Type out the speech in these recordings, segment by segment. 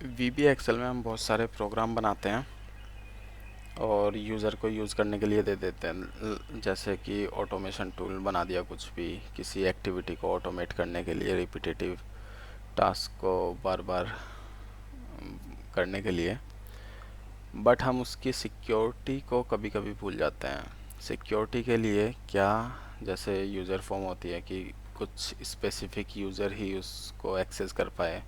वीबी Excel में हम बहुत सारे प्रोग्राम बनाते हैं और यूज़र को यूज़ करने के लिए दे देते हैं। जैसे कि ऑटोमेशन टूल बना दिया, कुछ भी किसी एक्टिविटी को ऑटोमेट करने के लिए, रिपीटेटिव टास्क को बार बार करने के लिए। बट हम उसकी सिक्योरिटी को कभी कभी भूल जाते हैं। सिक्योरिटी के लिए क्या, जैसे यूज़र फॉर्म होती है कि कुछ स्पेसिफिक यूज़र ही उसको एक्सेस कर पाए,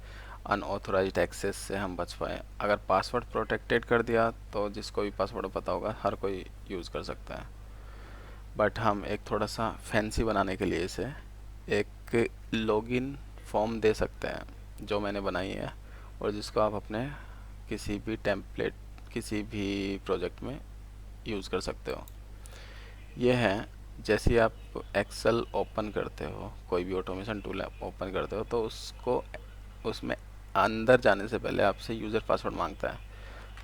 अनऑथोराइज्ड एक्सेस से हम बच पाए। अगर पासवर्ड प्रोटेक्टेड कर दिया तो जिसको भी पासवर्ड पता होगा हर कोई यूज़ कर सकता है। बट हम एक थोड़ा सा फैंसी बनाने के लिए इसे एक लॉगिन फॉर्म दे सकते हैं जो मैंने बनाई है, और जिसको आप अपने किसी भी टेम्पलेट, किसी भी प्रोजेक्ट में यूज़ कर सकते हो। ये है, जैसे ही आप एक्सेल ओपन करते हो, कोई भी ऑटोमेशन टूल ओपन करते हो, तो उसको उसमें अंदर जाने से पहले आपसे यूज़र पासवर्ड मांगता है।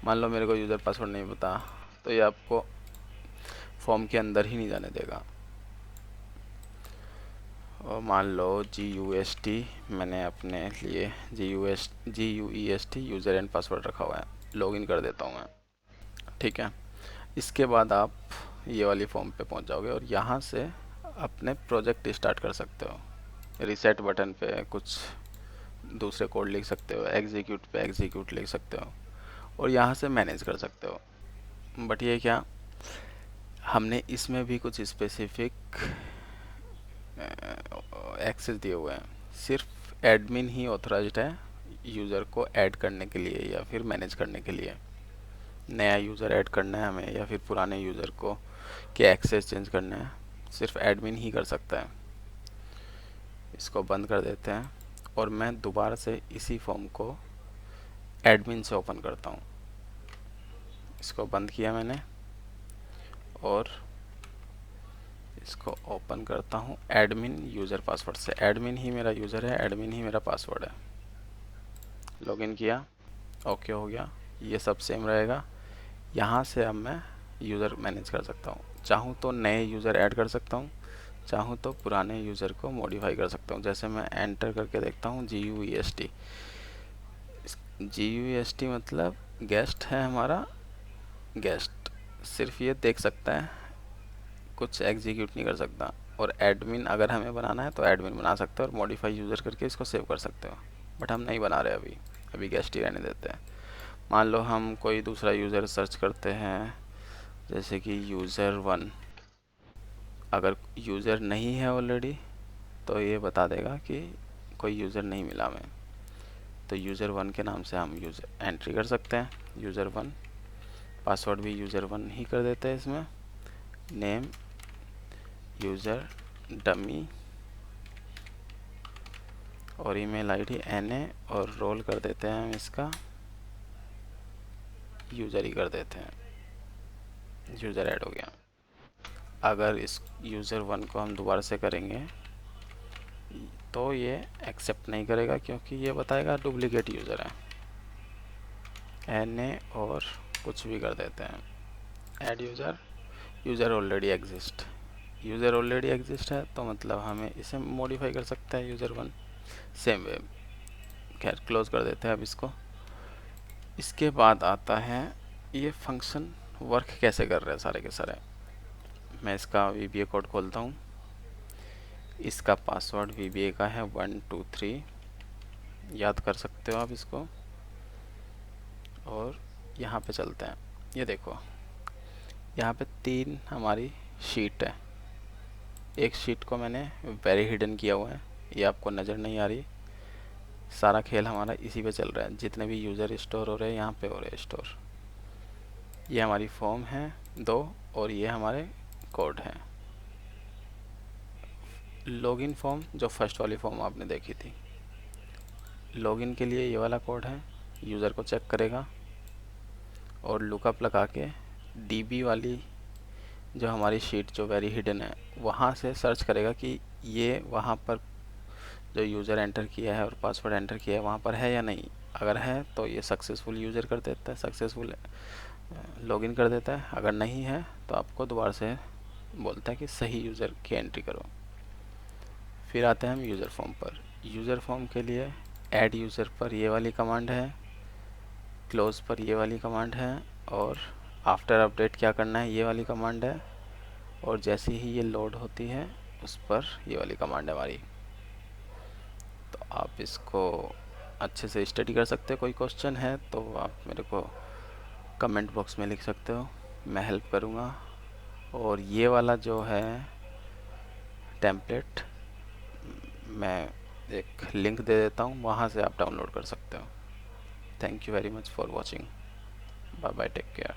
मान लो मेरे को यूज़र पासवर्ड नहीं पता, तो ये आपको फॉर्म के अंदर ही नहीं जाने देगा। और मान लो GUST मैंने अपने लिए GUEST यूज़र एंड पासवर्ड रखा हुआ है, लॉगिन कर देता हूँ मैं। ठीक है, इसके बाद आप ये वाली फॉर्म पे पहुंच जाओगे और यहाँ से अपने प्रोजेक्ट स्टार्ट कर सकते हो। रिसेट बटन पे कुछ दूसरे कोड लिख सकते हो, एग्जीक्यूट पे एग्जीक्यूट लिख सकते हो, और यहाँ से मैनेज कर सकते हो। बट ये क्या, हमने इसमें भी कुछ स्पेसिफिक एक्सेस दिए हुए हैं। सिर्फ एडमिन ही ऑथराइज्ड है यूज़र को ऐड करने के लिए या फिर मैनेज करने के लिए। नया यूज़र ऐड करना है हमें या फिर पुराने यूज़र को के एक्सेस चेंज करना है, सिर्फ एडमिन ही कर सकता है। इसको बंद कर देते हैं और मैं दोबारा से इसी फॉर्म को एडमिन से ओपन करता हूँ। इसको बंद किया मैंने और इसको ओपन करता हूँ एडमिन यूज़र पासवर्ड से। एडमिन ही मेरा यूज़र है, एडमिन ही मेरा पासवर्ड है। लॉगिन किया, ओके हो गया, ये सब सेम रहेगा। यहाँ से अब मैं यूज़र मैनेज कर सकता हूँ। चाहूँ तो नए यूज़र ऐड कर सकता हूँ, चाहूँ तो पुराने यूज़र को मॉडिफाई कर सकता हूँ। जैसे मैं एंटर करके देखता हूँ GUEST। GUEST मतलब गेस्ट है हमारा, गेस्ट सिर्फ ये देख सकता है, कुछ एग्जीक्यूट नहीं कर सकता। और एडमिन अगर हमें बनाना है तो एडमिन बना सकते हो और मॉडिफाई यूज़र करके इसको सेव कर सकते हो। बट हम नहीं बना रहे अभी, अभी गेस्ट ही रहने देते हैं। मान लो हम कोई दूसरा यूज़र सर्च करते हैं, जैसे कि यूज़र 1। अगर यूज़र नहीं है ऑलरेडी तो ये बता देगा कि कोई यूज़र नहीं मिला हमें, तो यूज़र 1 के नाम से हम यूज़र एंट्री कर सकते हैं। यूज़र 1, पासवर्ड भी यूज़र 1 ही कर देते हैं इसमें, नेम यूज़र डमी, और ईमेल आईडी NA, और रोल कर देते हैं हम इसका यूज़र ही कर देते हैं। यूज़र ऐड हो गया। अगर इस यूज़र 1 को हम दोबारा से करेंगे तो ये एक्सेप्ट नहीं करेगा, क्योंकि ये बताएगा डुप्लीकेट यूज़र है। NA और कुछ भी कर देते हैं, add user, user already exist. User already exist है तो मतलब हमें इसे मॉडिफाई कर सकता है यूज़र 1 सेम वे। खैर क्लोज कर देते हैं अब इसको। इसके बाद आता है ये फंक्शन वर्क कैसे कर रहे हैं सारे के सारे। मैं इसका VBA कोड खोलता हूँ। इसका पासवर्ड VBA का है 123, याद कर सकते हो आप इसको। और यहाँ पे चलते हैं। ये देखो, यहाँ पे 3 हमारी शीट है। एक शीट को मैंने वेरी हिडन किया हुआ है, ये आपको नज़र नहीं आ रही। सारा खेल हमारा इसी पे चल रहा है, जितने भी यूज़र स्टोर हो रहे हैं यहाँ पे हो रहे हैं स्टोर। ये हमारी फॉर्म है 2 और ये हमारे कोड हैं। लॉगिन फॉर्म जो फर्स्ट वाली फॉर्म आपने देखी थी, लॉगिन के लिए ये वाला कोड है, यूज़र को चेक करेगा और लुकअप लगा के DB वाली जो हमारी शीट जो वेरी हिडन है वहाँ से सर्च करेगा कि ये वहाँ पर जो यूज़र एंटर किया है और पासवर्ड एंटर किया है वहाँ पर है या नहीं। अगर है तो ये सक्सेसफुल यूज़र कर देता है, सक्सेसफुल लॉगिन कर देता है। अगर नहीं है तो आपको दोबारा से बोलता है कि सही यूज़र की एंट्री करो। फिर आते हैं हम यूज़र फॉर्म पर। यूज़र फॉर्म के लिए ऐड यूज़र पर ये वाली कमांड है, क्लोज पर ये वाली कमांड है, और आफ्टर अपडेट क्या करना है, ये वाली कमांड है, और जैसे ही ये लोड होती है उस पर ये वाली कमांड है हमारी। तो आप इसको अच्छे से स्टडी कर सकते हो। कोई क्वेश्चन है तो आप मेरे को कमेंट बॉक्स में लिख सकते हो, मैं हेल्प करूँगा। और ये वाला जो है टेम्पलेट, मैं एक लिंक दे देता हूँ, वहाँ से आप डाउनलोड कर सकते हो। Thank you very much for watching. Bye bye, take care.